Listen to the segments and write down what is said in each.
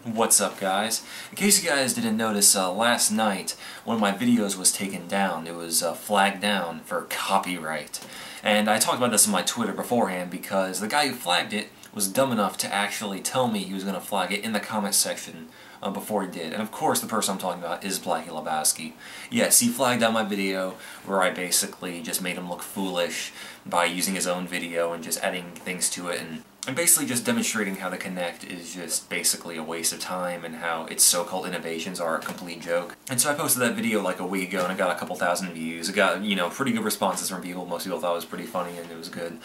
What's up, guys? In case you guys didn't notice, last night one of my videos was taken down. It was flagged down for copyright. And I talked about this on my Twitter beforehand because the guy who flagged it was dumb enough to actually tell me he was going to flag it in the comment section before he did. And of course the person I'm talking about is Blacky Lebowski. Yes, he flagged down my video where I basically just made him look foolish by using his own video and just adding things to it and basically just demonstrating how the Kinect is just basically a waste of time and how its so-called innovations are a complete joke. And so I posted that video like a week ago and it got a couple thousand views. It got, pretty good responses from people. Most people thought it was pretty funny and it was good.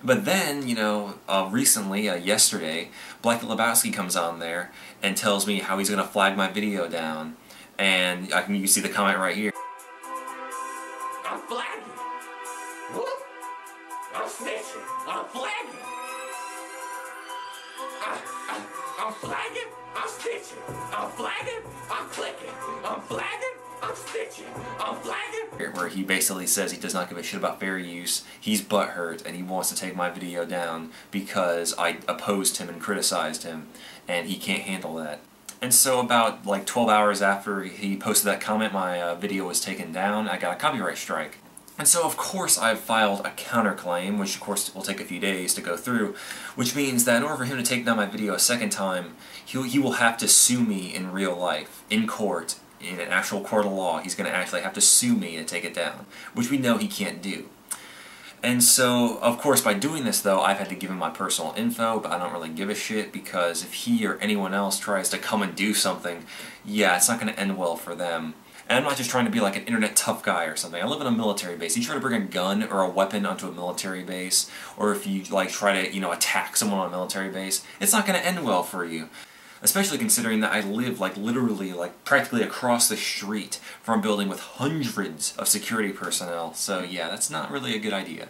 But then, recently, yesterday, Blacky Lebowski comes on there and tells me how he's going to flag my video down. And you can see the comment right here. I'm flagging. Whoop. I'm snitching. I'm flagging. I'm flagging. I'm snitching. I'm flagging. I'm clicking. I'm flagging. I'm snitching. I'm flagging. Where he basically says he does not give a shit about fair use, he's butthurt, and he wants to take my video down because I opposed him and criticized him, and he can't handle that. And so about like 12 hours after he posted that comment, my video was taken down. I got a copyright strike. And so of course I've filed a counterclaim, which of course will take a few days to go through, which means that in order for him to take down my video a second time, he will have to sue me in real life, in court, in an actual court of law. He's going to actually have to sue me to take it down, which we know he can't do. And so, of course, by doing this, though, I've had to give him my personal info, but I don't really give a shit, because if he or anyone else tries to come and do something, yeah, it's not going to end well for them. And I'm not just trying to be like an internet tough guy or something. I live in a military base. You try to bring a gun or a weapon onto a military base, or if you try to, attack someone on a military base, it's not going to end well for you. Especially considering that I live literally practically across the street from a building with hundreds of security personnel. So yeah, that's not really a good idea.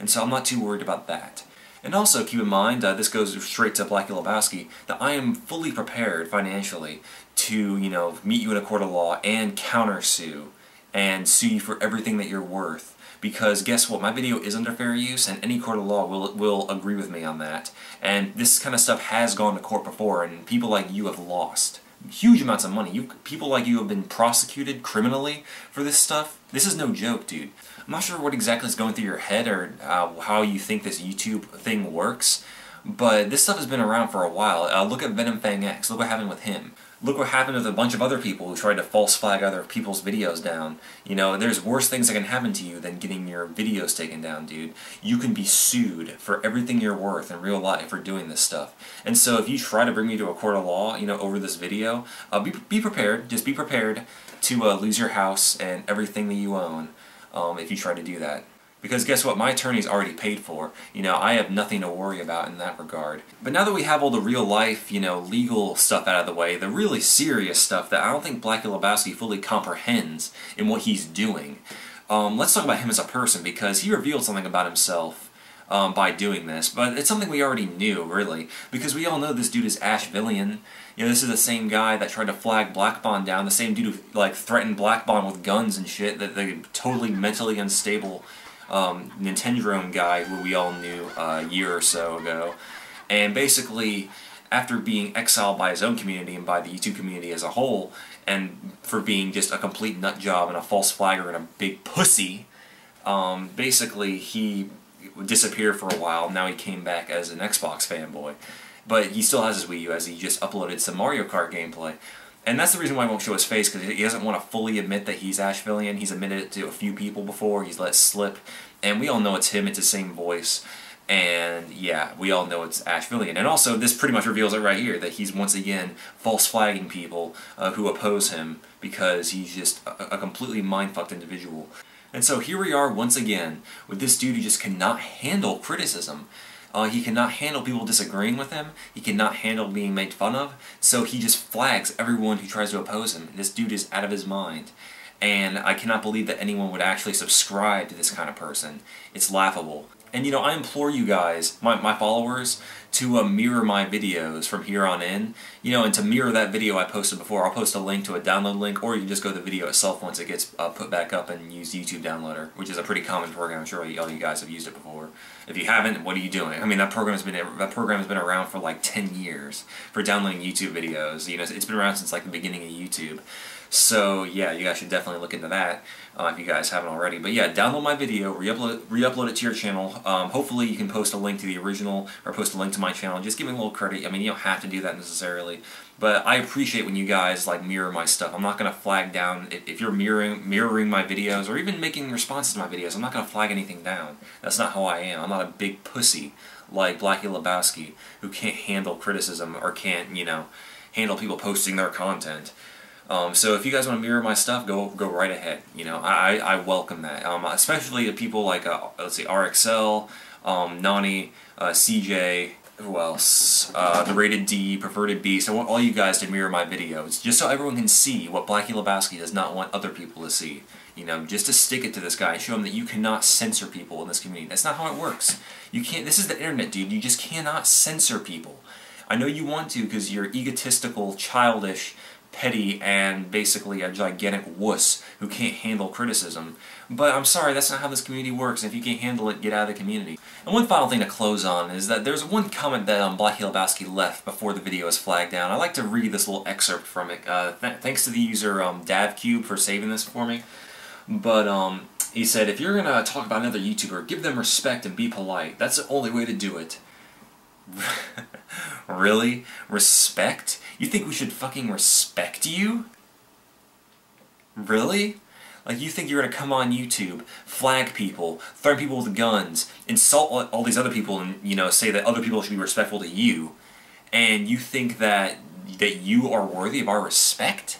And so I'm not too worried about that. And also keep in mind, this goes straight to Blacky Lebowski, that I am fully prepared financially to, meet you in a court of law and countersue and sue you for everything that you're worth. Because guess what, my video is under fair use and any court of law will agree with me on that. And this kind of stuff has gone to court before and people like you have lost huge amounts of money. People like you have been prosecuted criminally for this stuff. This is no joke, dude. I'm not sure what exactly is going through your head or how you think this YouTube thing works, but this stuff has been around for a while. Look at Venom Fang X. Look what happened with him. Look what happened with a bunch of other people who tried to false flag other people's videos down. There's worse things that can happen to you than getting your videos taken down, dude. You can be sued for everything you're worth in real life for doing this stuff. And so if you try to bring me to a court of law, over this video, be prepared. Just be prepared to lose your house and everything that you own if you try to do that. Because guess what, my attorney's already paid for. I have nothing to worry about in that regard. But now that we have all the real life, legal stuff out of the way, the really serious stuff that I don't think Blacky Lebowski fully comprehends in what he's doing, let's talk about him as a person, because he revealed something about himself by doing this. But it's something we already knew, really, because we all know this dude is AsheVillian. This is the same guy that tried to flag Black Bond down, the same dude who threatened Black Bond with guns and shit, the totally mentally unstable Nintendrome guy who we all knew a year or so ago. And basically, after being exiled by his own community and by the YouTube community as a whole, and for being just a complete nut job and a false flagger and a big pussy, basically he disappeared for a while. Now he came back as an Xbox fanboy. But he still has his Wii U, as he just uploaded some Mario Kart gameplay. And that's the reason why I won't show his face, because he doesn't want to fully admit that he's AsheVillian. He's admitted it to a few people before, he's let slip. And we all know it's him, it's the same voice. And yeah, we all know it's AsheVillian. And also, this pretty much reveals it right here, that he's once again false flagging people who oppose him, because he's just a completely mind-fucked individual. And so here we are once again, with this dude who just cannot handle criticism. He cannot handle people disagreeing with him. He cannot handle being made fun of. So he just flags everyone who tries to oppose him. This dude is out of his mind. And I cannot believe that anyone would actually subscribe to this kind of person. It's laughable. And you know, I implore you guys, my followers, to mirror my videos from here on in. You know, and to mirror that video I posted before. I'll post a link to a download link, or you can just go to the video itself once it gets put back up and use YouTube Downloader, which is a pretty common program. I'm sure all you guys have used it before. If you haven't, what are you doing? I mean, that program has been around for like 10 years for downloading YouTube videos. You know, it's been around since like the beginning of YouTube. So yeah, you guys should definitely look into that if you guys haven't already. But yeah, download my video, re-upload it to your channel. Hopefully you can post a link to the original or post a link to my channel. Just give me a little credit. I mean, you don't have to do that necessarily, but I appreciate when you guys like mirror my stuff. I'm not gonna flag down if you're mirroring my videos or even making responses to my videos. I'm not gonna flag anything down. That's not how I am. I'm not a big pussy like Blacky Lebowski who can't handle criticism or can't, you know, handle people posting their content. So if you guys want to mirror my stuff, go right ahead. You know, I welcome that. Especially the people like let's see, RXL, Nani, CJ, who else? The Rated D, Perverted Beast. I want all you guys to mirror my videos, just so everyone can see what Blacky Lebowski does not want other people to see. You know, just to stick it to this guy, show him that you cannot censor people in this community. That's not how it works. You can't. This is the internet, dude. You just cannot censor people. I know you want to because you're egotistical, childish, petty, and basically a gigantic wuss who can't handle criticism. But I'm sorry, that's not how this community works, and if you can't handle it, get out of the community. And one final thing to close on is that there's one comment that Blacky Lebowski left before the video is flagged down. I'd like to read this little excerpt from it. Thanks to the user DavCube for saving this for me. But he said, if you're gonna talk about another YouTuber, give them respect and be polite. That's the only way to do it. Really? Respect? You think we should fucking respect you? Really? Like, you think you're gonna come on YouTube, flag people, threaten people with guns, insult all these other people, and, you know, say that other people should be respectful to you, and you think that you are worthy of our respect?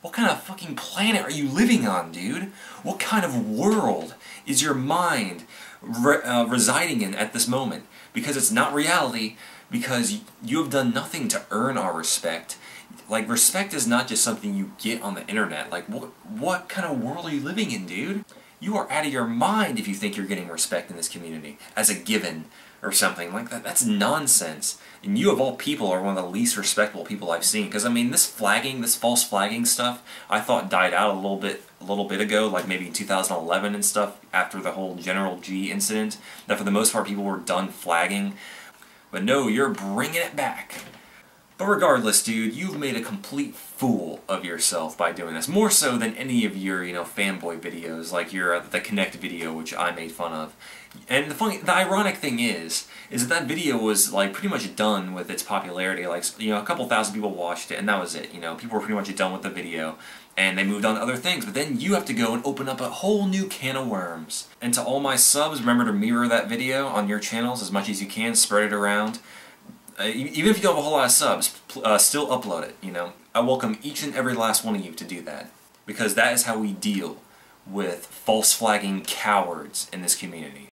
What kind of fucking planet are you living on, dude? What kind of world is your mind residing in at this moment? Because it's not reality, because you have done nothing to earn our respect. Like, respect is not just something you get on the internet. Like, what kind of world are you living in, dude? You are out of your mind if you think you're getting respect in this community as a given or something like that. That's nonsense. And you, of all people, are one of the least respectable people I've seen. Because, I mean, this false flagging stuff, I thought died out a little bit ago, like maybe in 2011 and stuff, after the whole General G incident, that for the most part people were done flagging. But no, you're bringing it back. But regardless, dude, you've made a complete fool of yourself by doing this. More so than any of your, you know, fanboy videos, like your the Connect video, which I made fun of. And the ironic thing is that video was like pretty much done with its popularity. Like, you know, a couple thousand people watched it, and that was it. You know, people were pretty much done with the video, and they moved on to other things. But then you have to go and open up a whole new can of worms. And to all my subs, remember to mirror that video on your channels as much as you can. Spread it around. Even if you don't have a whole lot of subs, still upload it, you know. I welcome each and every last one of you to do that. Because that is how we deal with false flagging cowards in this community.